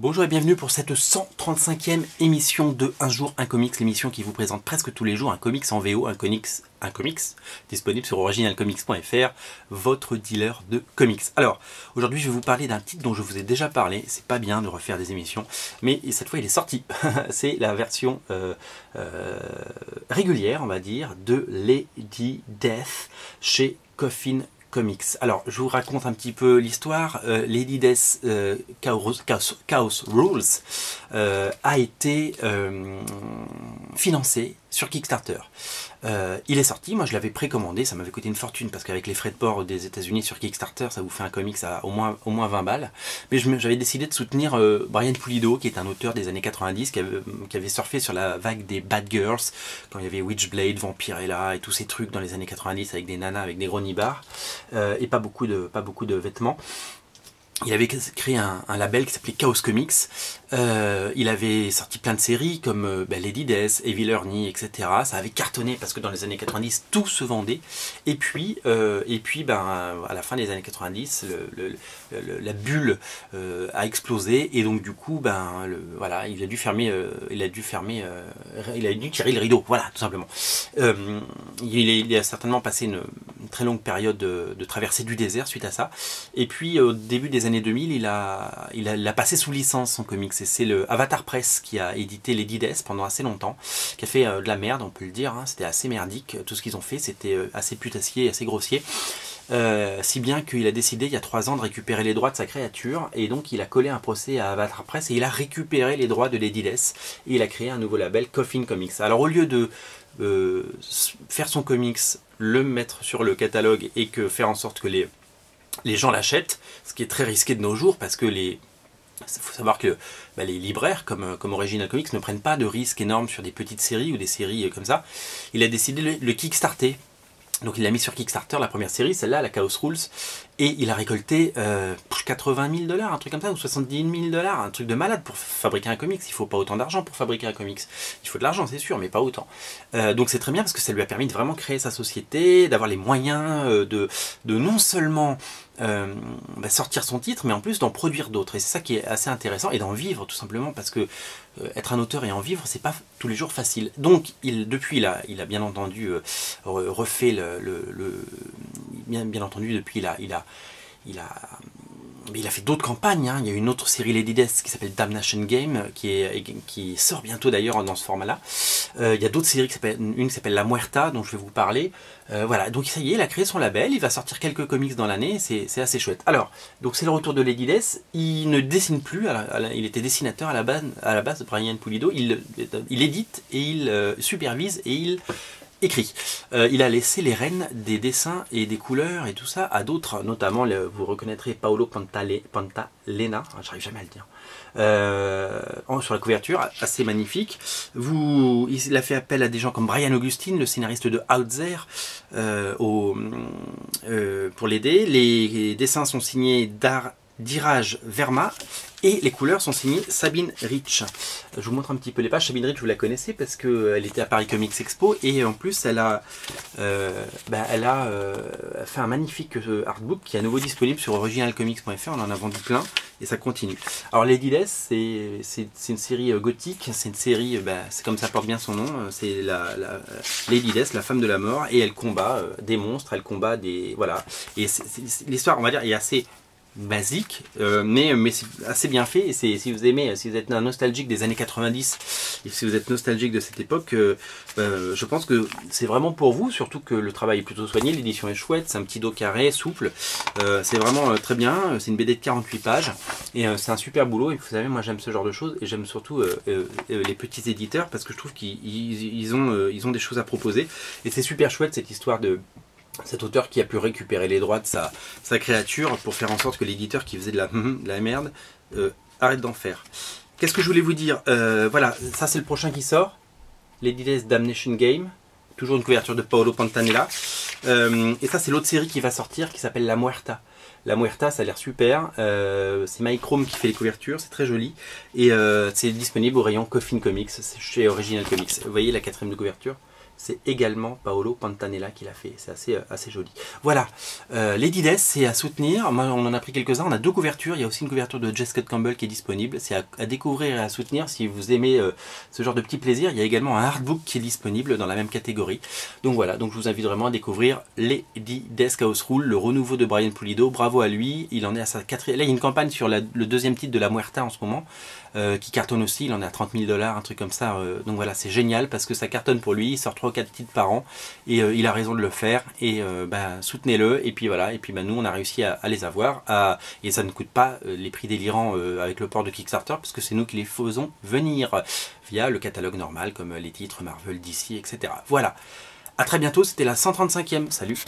Bonjour et bienvenue pour cette 135e émission de Un jour un comics, l'émission qui vous présente presque tous les jours un comics en VO, un comics disponible sur originalcomics.fr, votre dealer de comics. Alors, aujourd'hui je vais vous parler d'un titre dont je vous ai déjà parlé, c'est pas bien de refaire des émissions, mais cette fois il est sorti. C'est la version régulière, on va dire, de Lady Death chez Coffin Comics. Alors, je vous raconte un petit peu l'histoire. Lady Death Chaos Rules a été financé sur Kickstarter. Il est sorti, moi je l'avais précommandé, ça m'avait coûté une fortune parce qu'avec les frais de port des États-Unis sur Kickstarter, ça vous fait un comics à au moins 20 balles. Mais j'avais décidé de soutenir Brian Pulido, qui est un auteur des années 90, qui avait surfé sur la vague des Bad Girls, quand il y avait Witchblade, Vampirella et tous ces trucs dans les années 90 avec des nanas, avec des gros nibards, et pas beaucoup de vêtements. Il avait créé un label qui s'appelait Chaos Comics. Il avait sorti plein de séries comme Lady Death, Evil Ernie, etc. Ça avait cartonné parce que dans les années 90, tout se vendait. Et puis à la fin des années 90, la bulle a explosé et donc du coup, voilà, il a dû tirer le rideau. Voilà, tout simplement. Il a certainement passé une très longue période de traversée du désert suite à ça. Et puis au début des années 2000, il a passé sous licence son comics. Et c'est le Avatar Press qui a édité Lady Death pendant assez longtemps, qui a fait de la merde, on peut le dire. Hein. C'était assez merdique. Tout ce qu'ils ont fait, c'était assez putassier, assez grossier. Si bien qu'il a décidé il y a 3 ans de récupérer les droits de sa créature, et donc il a collé un procès à Avatar Press et il a récupéré les droits de Lady Death et il a créé un nouveau label, Coffin Comics. Alors au lieu de faire son comics, le mettre sur le catalogue et faire en sorte que les gens l'achètent, ce qui est très risqué de nos jours parce que il faut savoir que les libraires comme Original Comics ne prennent pas de risques énormes sur des petites séries ou des séries comme ça. Il a décidé de le kickstarter. Donc il l'a mis sur Kickstarter, la première série, celle-là, la Chaos Rules, et il a récolté 80 000 $, un truc comme ça, ou 70 000 $, un truc de malade pour fabriquer un comics. Il faut pas autant d'argent pour fabriquer un comics. Il faut de l'argent, c'est sûr, mais pas autant. Donc c'est très bien parce que ça lui a permis de vraiment créer sa société, d'avoir les moyens de non seulement sortir son titre, mais en plus d'en produire d'autres. Et c'est ça qui est assez intéressant, et d'en vivre tout simplement, parce que être un auteur et en vivre, c'est pas tous les jours facile. Donc depuis, il a bien entendu refait bien entendu, depuis il a fait d'autres campagnes, hein. Il y a une autre série Lady Death qui s'appelle Damnation Game, qui sort bientôt d'ailleurs dans ce format-là. Il y a d'autres séries, une qui s'appelle La Muerta, dont je vais vous parler. Voilà, donc ça y est, il a créé son label, il va sortir quelques comics dans l'année, c'est assez chouette. Alors, donc c'est le retour de Lady Death, il ne dessine plus, il était dessinateur à la base de Brian Pulido, il édite et il supervise et il écrit. Il a laissé les rênes des dessins et des couleurs et tout ça à d'autres, notamment vous reconnaîtrez Paolo Pantalena, j'arrive jamais à le dire, sur la couverture, assez magnifique. Il a fait appel à des gens comme Brian Augustine, le scénariste de Out There, pour l'aider. Les dessins sont signés d'Iraj Verma, et les couleurs sont signées Sabine Rich. Je vous montre un petit peu les pages. Sabine Rich, vous la connaissez parce qu'elle était à Paris Comics Expo, et en plus elle a fait un magnifique artbook qui est à nouveau disponible sur originalcomics.fr. On en a vendu plein et ça continue. Alors Lady Death, c'est une série gothique, c'est une série, c'est comme ça porte bien son nom, c'est Lady Death, la femme de la mort, et elle combat des monstres, elle combat des... Voilà. Et l'histoire, on va dire, est assez basique, mais c'est assez bien fait. Et si vous êtes un nostalgique des années 90 et si vous êtes nostalgique de cette époque, je pense que c'est vraiment pour vous, surtout que le travail est plutôt soigné, l'édition est chouette, c'est un petit dos carré, souple, c'est vraiment très bien. C'est une BD de 48 pages et c'est un super boulot. Et vous savez, moi j'aime ce genre de choses, et j'aime surtout les petits éditeurs, parce que je trouve qu'ils ont des choses à proposer, et c'est super chouette cette histoire de cet auteur qui a pu récupérer les droits de sa créature pour faire en sorte que l'éditeur qui faisait de la merde arrête d'en faire. Qu'est-ce que je voulais vous dire, voilà, ça c'est le prochain qui sort, Lady Death Damnation Game, toujours une couverture de Paolo Pantalena, et ça c'est l'autre série qui va sortir, qui s'appelle La Muerta. La Muerta, ça a l'air super, c'est Mike Chrome qui fait les couvertures, c'est très joli, et c'est disponible au rayon Coffin Comics, chez Original Comics. Vous voyez la 4e de couverture, c'est également Paolo Pantanella qui l'a fait, c'est assez joli. Voilà, Lady Death, c'est à soutenir, moi on en a pris quelques-uns, on a 2 couvertures, il y a aussi une couverture de J. Scott Campbell qui est disponible, c'est à découvrir et à soutenir si vous aimez ce genre de petits plaisirs. Il y a également un artbook qui est disponible dans la même catégorie. Donc voilà, donc je vous invite vraiment à découvrir Lady Death Chaos Rule, le renouveau de Brian Pulido, bravo à lui, il en est à sa 4e, là il y a une campagne sur le 2e titre de La Muerta en ce moment, qui cartonne aussi, il en est à 30 000 $, un truc comme ça, donc voilà, c'est génial parce que ça cartonne pour lui, il sort 3 ou 4 titres par an, et il a raison de le faire, et soutenez-le, et puis voilà, et puis nous on a réussi à les avoir, et ça ne coûte pas les prix délirants avec le port de Kickstarter, parce que c'est nous qui les faisons venir via le catalogue normal, comme les titres Marvel, DC, etc. Voilà, à très bientôt, c'était la 135e, salut.